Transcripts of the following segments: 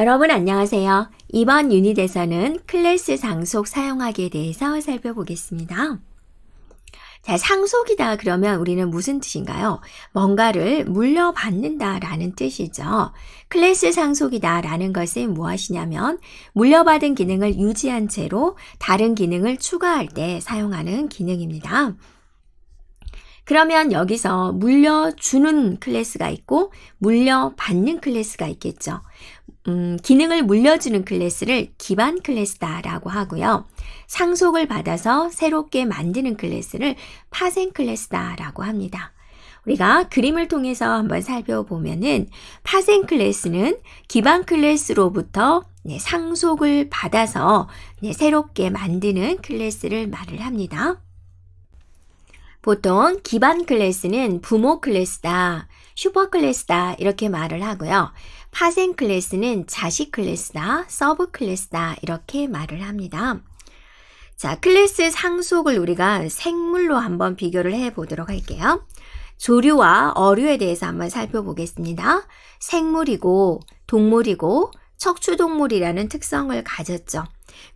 여러분 안녕하세요. 이번 유닛에서는 클래스 상속 사용하기에 대해서 살펴보겠습니다. 자, 상속이다 그러면 우리는 무슨 뜻인가요? 뭔가를 물려받는다 라는 뜻이죠. 클래스 상속이다 라는 것은 무엇이냐면 물려받은 기능을 유지한 채로 다른 기능을 추가할 때 사용하는 기능입니다. 그러면 여기서 물려주는 클래스가 있고 물려받는 클래스가 있겠죠. 기능을 물려주는 클래스를 기반 클래스다라고 하고요. 상속을 받아서 새롭게 만드는 클래스를 파생 클래스다라고 합니다. 우리가 그림을 통해서 한번 살펴보면은 파생 클래스는 기반 클래스로부터 상속을 받아서 새롭게 만드는 클래스를 말을 합니다. 보통 기반 클래스는 부모 클래스다, 슈퍼 클래스다 이렇게 말을 하고요. 파생 클래스는 자식 클래스다, 서브 클래스다 이렇게 말을 합니다. 자, 클래스 상속을 우리가 생물로 한번 비교를 해 보도록 할게요. 조류와 어류에 대해서 한번 살펴보겠습니다. 생물이고 동물이고 척추동물이라는 특성을 가졌죠.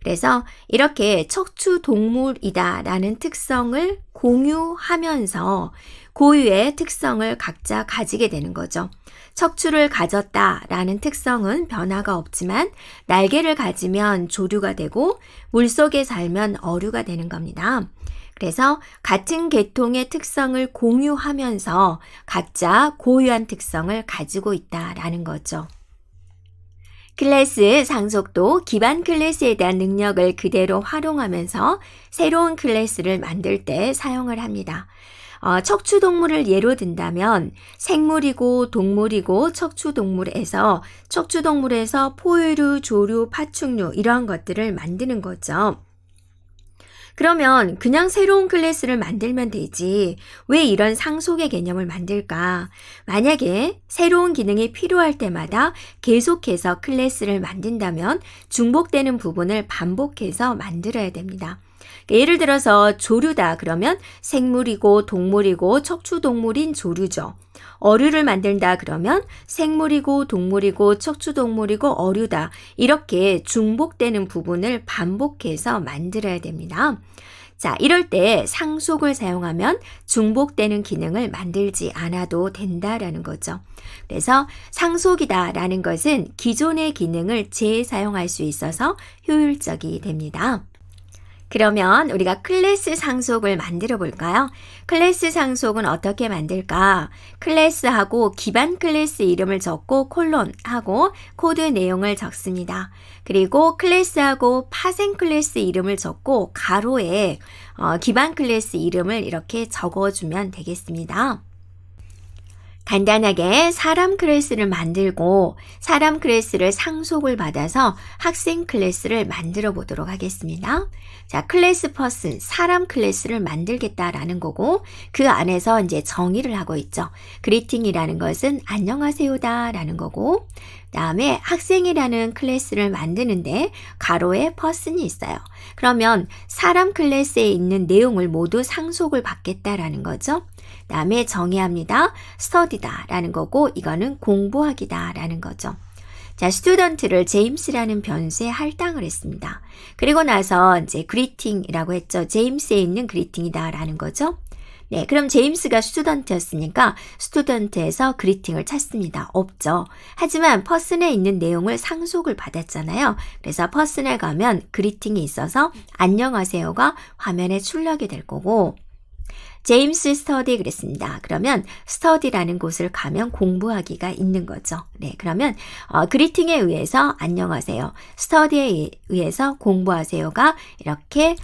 그래서 이렇게 척추동물이다 라는 특성을 공유하면서 고유의 특성을 각자 가지게 되는 거죠. 척추를 가졌다 라는 특성은 변화가 없지만 날개를 가지면 조류가 되고 물속에 살면 어류가 되는 겁니다. 그래서 같은 계통의 특성을 공유하면서 각자 고유한 특성을 가지고 있다라는 거죠. 클래스 상속도 기반 클래스에 대한 능력을 그대로 활용하면서 새로운 클래스를 만들 때 사용을 합니다. 척추동물을 예로 든다면 생물이고 동물이고 척추동물에서 포유류, 조류, 파충류 이러한 것들을 만드는 거죠. 그러면 그냥 새로운 클래스를 만들면 되지 왜 이런 상속의 개념을 만들까? 만약에 새로운 기능이 필요할 때마다 계속해서 클래스를 만든다면 중복되는 부분을 반복해서 만들어야 됩니다. 예를 들어서 조류다 그러면 생물이고 동물이고 척추동물인 조류죠. 어류를 만든다 그러면 생물이고 동물이고 척추동물이고 어류다. 이렇게 중복되는 부분을 반복해서 만들어야 됩니다. 자, 이럴 때 상속을 사용하면 중복되는 기능을 만들지 않아도 된다라는 거죠. 그래서 상속이다라는 것은 기존의 기능을 재사용할 수 있어서 효율적이 됩니다. 그러면 우리가 클래스 상속을 만들어 볼까요? 클래스 상속은 어떻게 만들까? 클래스하고 기반 클래스 이름을 적고 콜론하고 코드 내용을 적습니다. 그리고 클래스하고 파생 클래스 이름을 적고 가로에 기반 클래스 이름을 이렇게 적어주면 되겠습니다. 간단하게 사람 클래스를 만들고 사람 클래스를 상속을 받아서 학생 클래스를 만들어 보도록 하겠습니다. 자, 클래스 퍼슨, 사람 클래스를 만들겠다라는 거고 그 안에서 이제 정의를 하고 있죠. 그리팅이라는 것은 안녕하세요다라는 거고 그다음에 학생이라는 클래스를 만드는데 가로에 퍼슨이 있어요. 그러면 사람 클래스에 있는 내용을 모두 상속을 받겠다라는 거죠. 그다음에 정의합니다. 스터디다라는 거고 이거는 공부하기다라는 거죠. 자, 스튜던트를 제임스라는 변수에 할당을 했습니다. 그리고 나서 이제 그리팅이라고 했죠. 제임스에 있는 그리팅이다라는 거죠. 네, 그럼 제임스가 스튜던트였으니까 스튜던트에서 그리팅을 찾습니다. 없죠. 하지만 퍼슨에 있는 내용을 상속을 받았잖아요. 그래서 퍼슨에 가면 그리팅이 있어서 안녕하세요가 화면에 출력이 될 거고 제임스 스터디 그랬습니다. 그러면 스터디라는 곳을 가면 공부하기가 있는 거죠. 네, 그러면 그리팅에 의해서 안녕하세요. 스터디에 의해서 공부하세요가 이렇게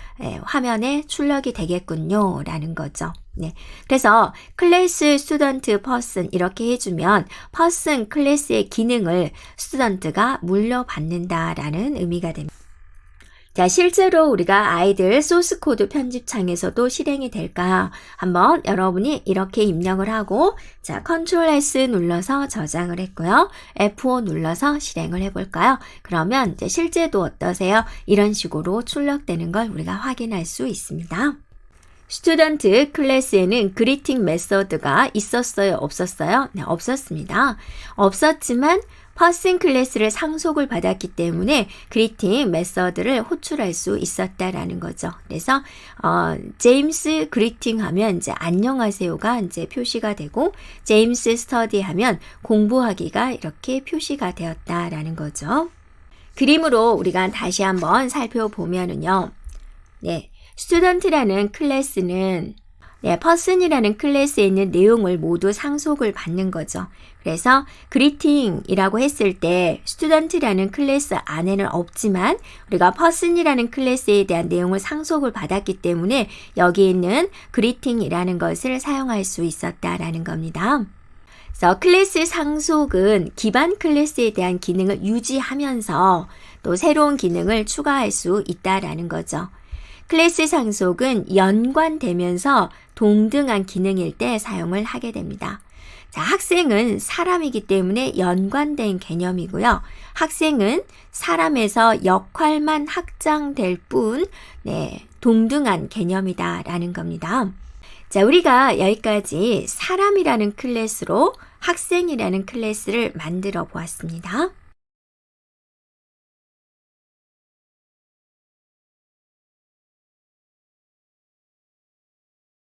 화면에 출력이 되겠군요. 라는 거죠. 네, 그래서 클래스, 스튜던트, 퍼슨 이렇게 해주면 퍼슨 클래스의 기능을 스튜던트가 물려받는다라는 의미가 됩니다. 자, 실제로 우리가 아이들 소스 코드 편집창에서도 실행이 될까? 한번 여러분이 이렇게 입력을 하고 자, 컨트롤 S 눌러서 저장을 했고요. F5 눌러서 실행을 해볼까요? 그러면 이제 실제도 어떠세요? 이런 식으로 출력되는 걸 우리가 확인할 수 있습니다. 스튜던트 클래스에는 그리팅 메서드가 있었어요? 없었어요? 네, 없었습니다. 없었지만 퍼슨 클래스를 상속을 받았기 때문에 그리팅 메서드를 호출할 수 있었다라는 거죠. 그래서 제임스 그리팅 하면 이제 안녕하세요가 이제 표시가 되고 제임스 스터디 하면 공부하기가 이렇게 표시가 되었다라는 거죠. 그림으로 우리가 다시 한번 살펴보면은요. 네, 스튜던트라는 클래스는 퍼슨이라는 클래스에 있는 내용을 모두 상속을 받는 거죠. 그래서 그리팅이라고 했을 때 스튜던트라는 클래스 안에는 없지만 우리가 퍼슨이라는 클래스에 대한 내용을 상속을 받았기 때문에 여기 있는 그리팅이라는 것을 사용할 수 있었다라는 겁니다. 그래서 클래스 상속은 기반 클래스에 대한 기능을 유지하면서 또 새로운 기능을 추가할 수 있다라는 거죠. 클래스 상속은 연관되면서 동등한 기능일 때 사용을 하게 됩니다. 자, 학생은 사람이기 때문에 연관된 개념이고요. 학생은 사람에서 역할만 확장될 뿐, 동등한 개념이다라는 겁니다. 자, 우리가 여기까지 사람이라는 클래스로 학생이라는 클래스를 만들어 보았습니다.